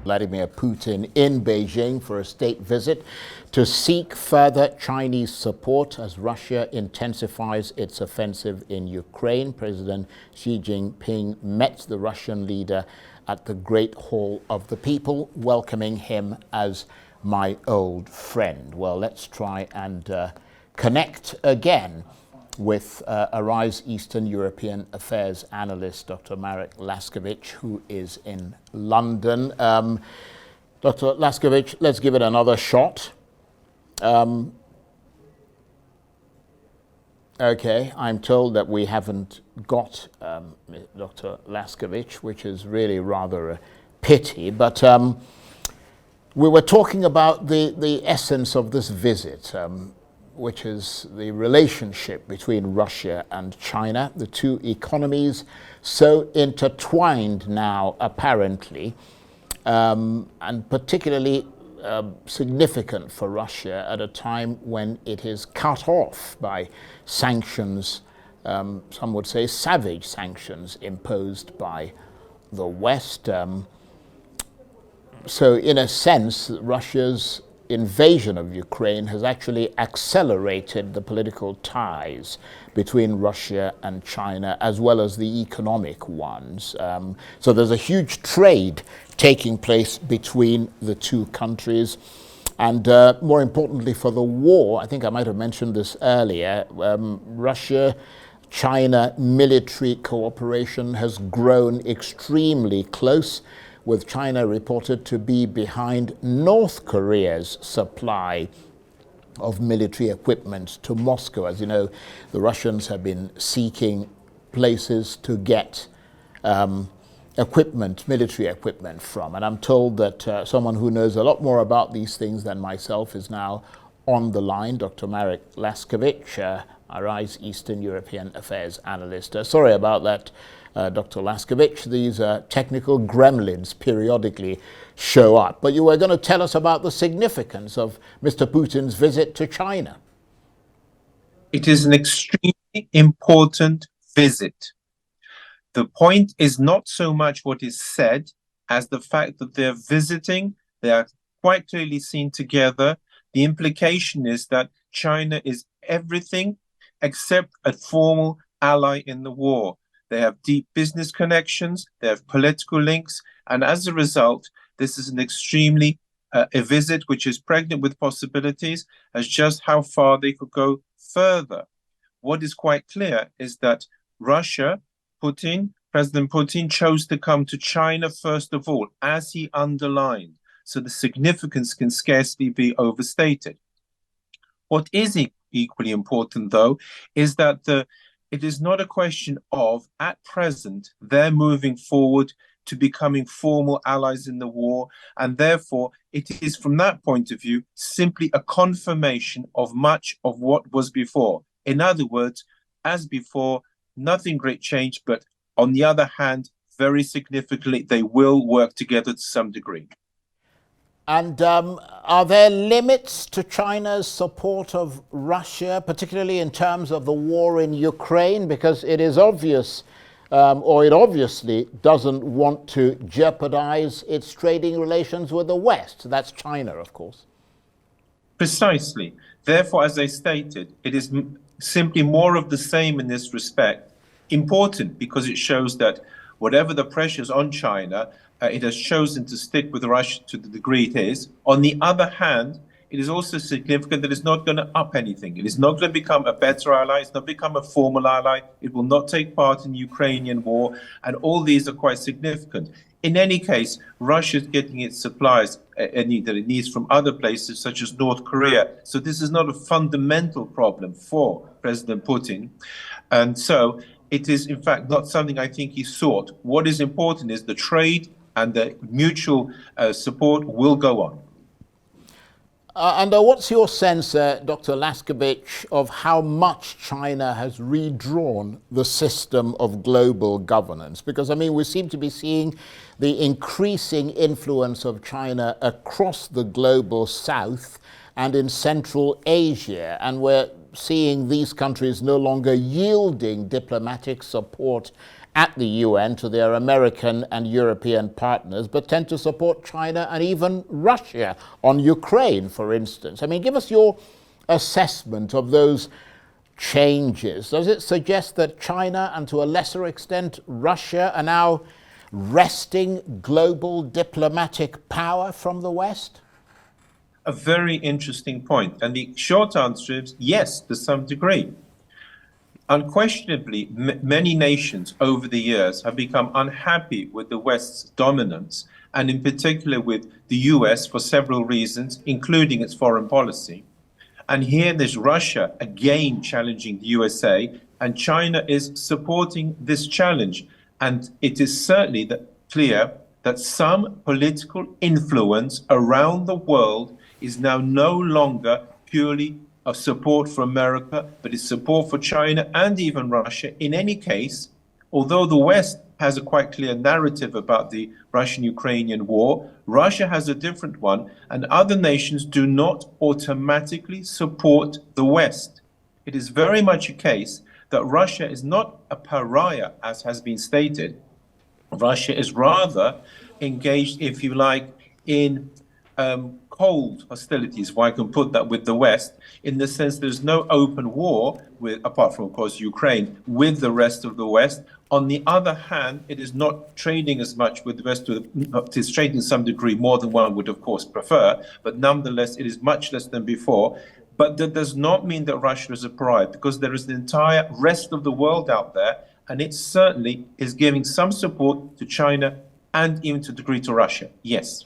Vladimir Putin in Beijing for a state visit to seek further Chinese support as Russia intensifies its offensive in Ukraine. President Xi Jinping met the Russian leader at the Great Hall of the People, welcoming him as my old friend. Well, let's try and connect again with Arise Eastern European Affairs analyst Dr. Marek Lazkeiwicz, who is in London. Dr. Lazkeiwicz, let's give it another shot. Okay, I'm told that we haven't got Dr. Lazkeiwicz, which is really rather a pity, but we were talking about the essence of this visit, which is the relationship between Russia and China, the two economies so intertwined now, apparently, and particularly significant for Russia at a time when it is cut off by sanctions, some would say savage sanctions imposed by the West. So in a sense, Russia's invasion of Ukraine has actually accelerated the political ties between Russia and China, as well as the economic ones. So there's a huge trade taking place between the two countries. And more importantly for the war, I think I might have mentioned this earlier, Russia-China military cooperation has grown extremely close, with China reported to be behind North Korea's supply of military equipment to Moscow. As you know, the Russians have been seeking places to get military equipment from. And I'm told that someone who knows a lot more about these things than myself is now on the line, Dr. Marek Lazkeiwicz, Arise Eastern European Affairs analyst. Sorry about that, Dr. Lazkeiwicz. These technical gremlins periodically show up. But you were going to tell us about the significance of Mr. Putin's visit to China. It is an extremely important visit. The point is not so much what is said as the fact that they're visiting. They are quite clearly seen together. The implication is that China is everything except a formal ally in the war. They have deep business connections, they have political links, and as a result, this is an extremely a visit which is pregnant with possibilities as just how far they could go further. What is quite clear is that Russia, President Putin chose to come to China first of all, as he underlined. So the significance can scarcely be overstated. What is equally important, though, is that it is not a question of, at present, they're moving forward to becoming formal allies in the war, and therefore it is, from that point of view, simply a confirmation of much of what was before. In other words, as before, nothing great changed, but on the other hand, very significantly, they will work together to some degree. And are there limits to China's support of Russia, particularly in terms of the war in Ukraine? Because it is obvious, or it obviously doesn't want to jeopardize its trading relations with the West. That's China, of course. Precisely. Therefore, as I stated, it is simply more of the same in this respect. Important because it shows that whatever the pressures on China, it has chosen to stick with Russia to the degree it is. On the other hand, it is also significant that it's not going to up anything. It is not going to become a better ally. It's not become a formal ally. It will not take part in the Ukrainian war. And all these are quite significant. In any case, Russia is getting its supplies that it needs from other places, such as North Korea. So this is not a fundamental problem for President Putin. And so it is, in fact, not something I think he sought. What is important is the trade and the mutual support will go on. And what's your sense, Dr. Lazkeiwicz, of how much China has redrawn the system of global governance? Because, I mean, we seem to be seeing the increasing influence of China across the global south and in Central Asia. And we're seeing these countries no longer yielding diplomatic support at the UN to their American and European partners, but tend to support China and even Russia on Ukraine, for instance. I mean, give us your assessment of those changes. Does it suggest that China, and to a lesser extent Russia, are now wresting global diplomatic power from the West? A very interesting point. And the short answer is yes, to some degree. Unquestionably, many nations over the years have become unhappy with the West's dominance, and in particular with the US for several reasons, including its foreign policy. And here there's Russia again challenging the USA, and China is supporting this challenge. And it is certainly clear that some political influence around the world is now no longer purely of support for America, but it's support for China and even Russia. In any case, although the West has a quite clear narrative about the Russian-Ukrainian war, Russia has a different one, and other nations do not automatically support the West. It is very much a case that Russia is not a pariah, as has been stated. Russia is rather engaged, if you like, in cold hostilities, if I can put that, with the West, in the sense there's no open war, apart from, of course, Ukraine, with the rest of the West. On the other hand, it is not trading as much with the rest of it is trading to some degree more than one would, of course, prefer, but nonetheless, it is much less than before. But that does not mean that Russia is a pariah, because there is the entire rest of the world out there, and it certainly is giving some support to China and even to a degree to Russia. Yes.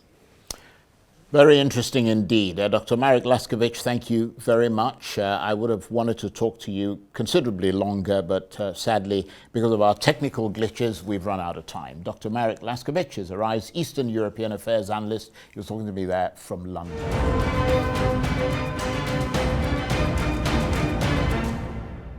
Very interesting indeed. Dr. Marek Lazkeiwicz, thank you very much. I would have wanted to talk to you considerably longer, but sadly, because of our technical glitches, we've run out of time. Dr. Marek Lazkeiwicz is Arise Eastern European Affairs Analyst. He was talking to me there from London.